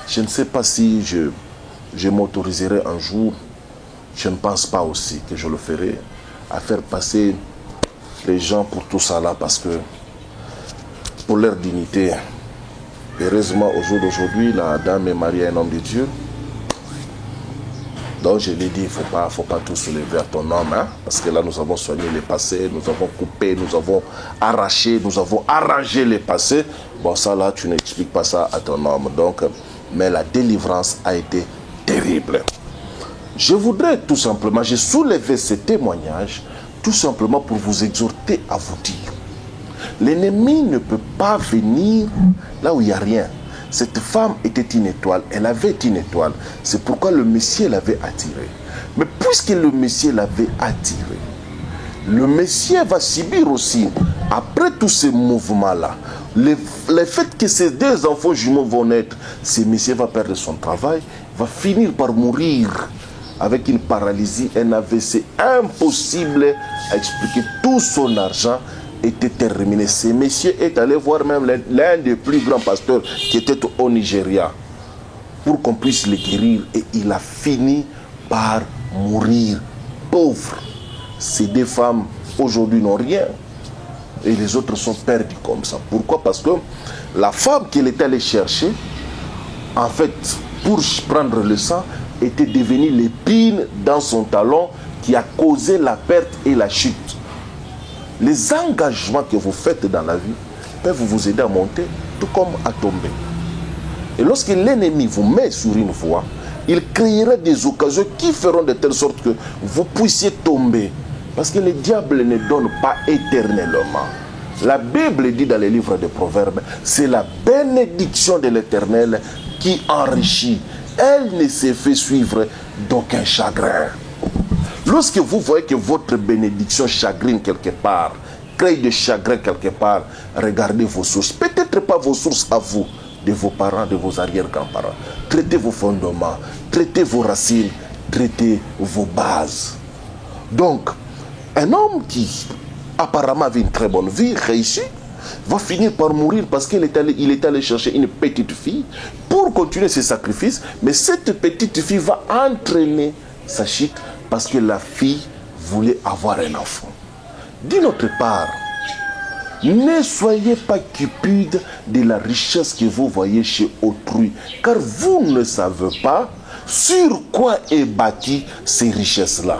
Je ne sais pas si je m'autoriserai un jour, je ne pense pas aussi que je le ferai, à faire passer les gens pour tout ça là, parce que pour leur dignité, heureusement au jour d'aujourd'hui, la dame est mariée à un homme de Dieu. Donc je l'ai dit, il ne faut pas tout soulever à ton homme, hein? Parce que là nous avons soigné les passés, nous avons coupé, nous avons arraché, nous avons arrangé les passés. Bon, ça là, tu n'expliques pas ça à ton homme. Donc, mais la délivrance a été terrible. Je voudrais tout simplement, j'ai soulevé ce témoignage tout simplement pour vous exhorter à vous dire: l'ennemi ne peut pas venir là où il n'y a rien. Cette femme était une étoile, elle avait une étoile. C'est pourquoi le Messie l'avait attirée. Mais puisque le Messie l'avait attirée, le Messie va subir aussi, après tous ces mouvements-là, le fait que ces deux enfants jumeaux vont naître, ce Messie va perdre son travail, va finir par mourir avec une paralysie, un AVC impossible à expliquer. Tout son argent était terminé. Ce monsieur est allé voir même l'un des plus grands pasteurs qui était au Nigeria pour qu'on puisse le guérir, et il a fini par mourir pauvre. Ces deux femmes aujourd'hui n'ont rien et les autres sont perdus comme ça. Pourquoi? Parce que la femme qu'il est allé chercher, en fait, pour prendre le sang, était devenue l'épine dans son talon qui a causé la perte et la chute. Les engagements que vous faites dans la vie peuvent vous aider à monter, tout comme à tomber. Et lorsque l'ennemi vous met sur une voie, il créera des occasions qui feront de telle sorte que vous puissiez tomber. Parce que le diable ne donne pas éternellement. La Bible dit dans les livres des Proverbes, c'est la bénédiction de l'Éternel qui enrichit. Elle ne se fait suivre d'aucun chagrin. Lorsque vous voyez que votre bénédiction chagrine quelque part, crée de chagrin quelque part, regardez vos sources. Peut-être pas vos sources à vous, de vos parents, de vos arrière-grands-parents. Traitez vos fondements. traitez vos racines, traitez vos bases. Donc, un homme qui apparemment avait une très bonne vie, réussie, va finir par mourir parce qu'il est allé chercher une petite fille pour continuer ses sacrifices, mais cette petite fille va entraîner sa chute parce que la fille voulait avoir un enfant. D'une autre part, ne soyez pas cupides de la richesse que vous voyez chez autrui, car vous ne savez pas sur quoi est bâtie ces richesses-là.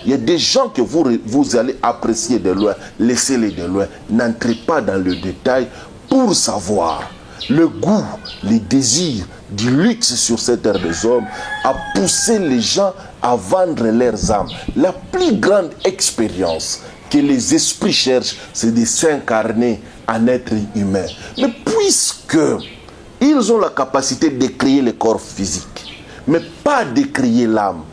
Il y a des gens que vous allez apprécier de loin, laissez-les de loin, n'entrez pas dans le détail pour savoir. Le goût, les désirs du luxe sur cette terre des hommes a poussé les gens à vendre leurs âmes. La plus grande expérience que les esprits cherchent, c'est de s'incarner en être humain. Mais puisque ils ont la capacité de créer le corps physique, mais pas de créer l'âme,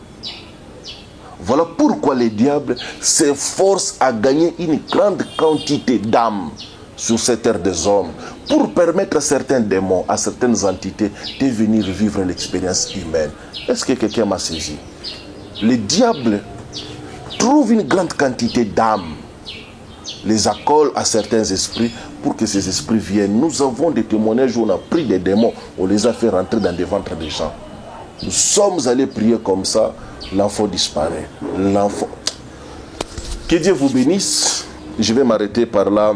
voilà pourquoi les diables s'efforcent à gagner une grande quantité d'âmes sur cette terre des hommes pour permettre à certains démons, à certaines entités de venir vivre l'expérience humaine. Est-ce que quelqu'un m'a saisi? Les diables trouvent une grande quantité d'âmes, les accolent à certains esprits pour que ces esprits viennent. Nous avons des témoignages où on a pris des démons, on les a fait rentrer dans des ventres des gens. Nous sommes allés prier comme ça, l'enfant disparaît. L'enfant. Que Dieu vous bénisse. Je vais m'arrêter par là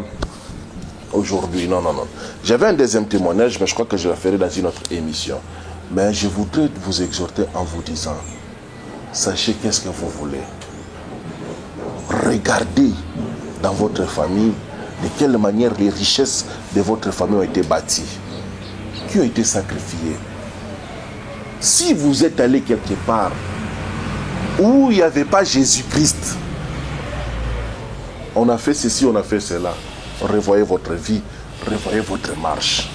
aujourd'hui. Non. J'avais un deuxième témoignage, mais je crois que je le ferai dans une autre émission. Mais je voudrais vous exhorter en vous disant, sachez qu'est-ce que vous voulez. Regardez dans votre famille de quelle manière les richesses de votre famille ont été bâties, qui ont été sacrifiées. Si vous êtes allé quelque part où il n'y avait pas Jésus-Christ, on a fait ceci, on a fait cela, revoyez votre vie, revoyez votre marche.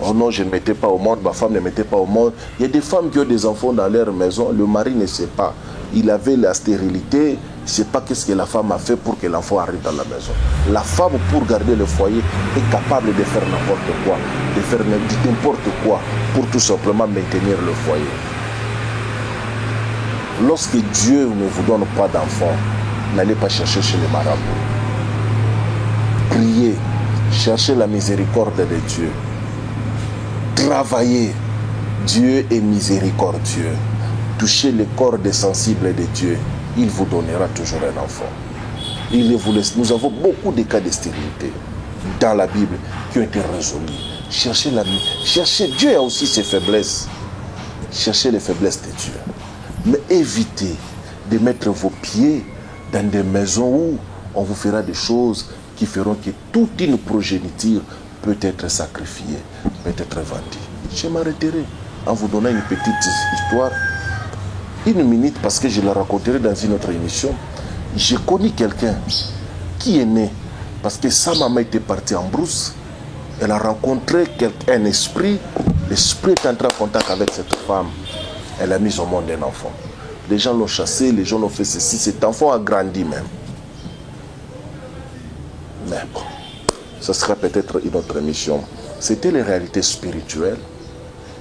Oh non, je ne mettais pas au monde, ma femme ne mettait pas au monde. Il y a des femmes qui ont des enfants dans leur maison, le mari ne sait pas. Il avait la stérilité, il ne sait pas qu'est-ce que la femme a fait pour que l'enfant arrive dans la maison. La femme, pour garder le foyer, est capable de faire n'importe quoi, de faire n'importe quoi, pour tout simplement maintenir le foyer. Lorsque Dieu ne vous donne pas d'enfant, n'allez pas chercher chez les marabouts. Priez, cherchez la miséricorde de Dieu. Travaillez, Dieu est miséricordieux. Touchez le corps des sensibles de Dieu, il vous donnera toujours un enfant. Il vous laisse. Nous avons beaucoup de cas de stérilité dans la Bible qui ont été résolus. Cherchez, Dieu a aussi ses faiblesses. Cherchez les faiblesses de Dieu. Mais évitez de mettre vos pieds dans des maisons où on vous fera des choses qui feront que toute une progéniture peut être sacrifiée, peut être vendue. Je m'arrêterai en vous donnant une petite histoire. Une minute, parce que je la raconterai dans une autre émission. J'ai connu quelqu'un qui est né, parce que sa maman était partie en brousse. Elle a rencontré un esprit. L'esprit est entré en contact avec cette femme. Elle a mis au monde un enfant. Les gens l'ont chassé, les gens l'ont fait ceci. Cet enfant a grandi même. Mais bon, ce sera peut-être une autre émission. C'était les réalités spirituelles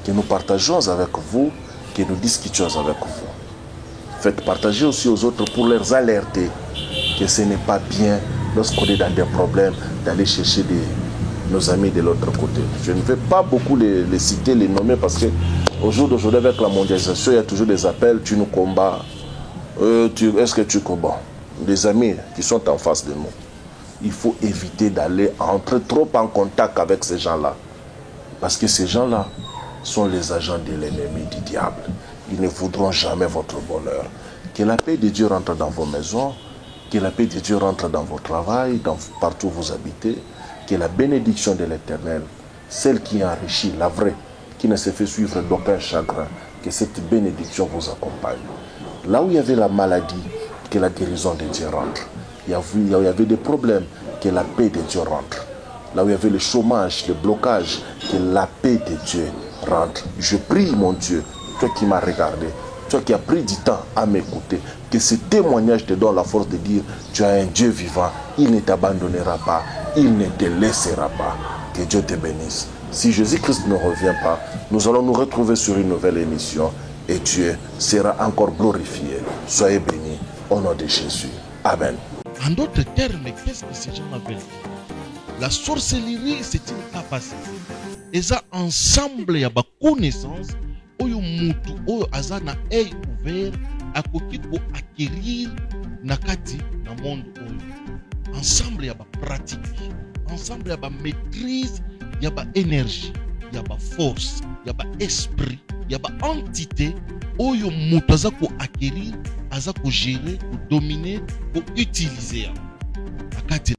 que nous partageons avec vous, que nous discutions avec vous. Faites partager aussi aux autres pour leur alerter que ce n'est pas bien, lorsqu'on est dans des problèmes, d'aller chercher nos amis de l'autre côté. Je ne vais pas beaucoup les citer, les nommer, parce qu'au jour d'aujourd'hui, avec la mondialisation, il y a toujours des appels, tu nous combats. Est-ce que tu combats? Des amis qui sont en face de nous. Il faut éviter d'aller entrer trop en contact avec ces gens-là. Parce que ces gens-là sont les agents de l'ennemi, du diable. Ils ne voudront jamais votre bonheur. Que la paix de Dieu rentre dans vos maisons, que la paix de Dieu rentre dans vos travails, partout où vous habitez, que la bénédiction de l'Éternel, celle qui enrichit, la vraie, qui ne se fait suivre d'aucun chagrin, que cette bénédiction vous accompagne. Là où il y avait la maladie, que la guérison de Dieu rentre. Il y avait des problèmes, que la paix de Dieu rentre. Là où il y avait le chômage, le blocage, que la paix de Dieu rentre. Je prie, mon Dieu, toi qui m'as regardé, toi qui as pris du temps à m'écouter, que ce témoignage te donne la force de dire, tu as un Dieu vivant, il ne t'abandonnera pas, il ne te laissera pas. Que Dieu te bénisse. Si Jésus-Christ ne revient pas, nous allons nous retrouver sur une nouvelle émission et Dieu sera encore glorifié. Soyez bénis au nom de Jésus. Amen. En d'autres termes, qu'est-ce que ces gens veulent dire? La sorcellerie, c'est une capacité. Et ça, ensemble, il y a une connaissance. Oyo mutu, oyo aza na œil ouvert, akoki ko acquérir nakati na monde oyo. Ensemble, il y a une pratique. Ensemble, il y a une maîtrise, il y a une énergie, il y a une force, il y a un esprit, il y a une entité. Oyo mutu aza ko acquérir, aza ko gérer, ko dominer, ko utiliser. Nakati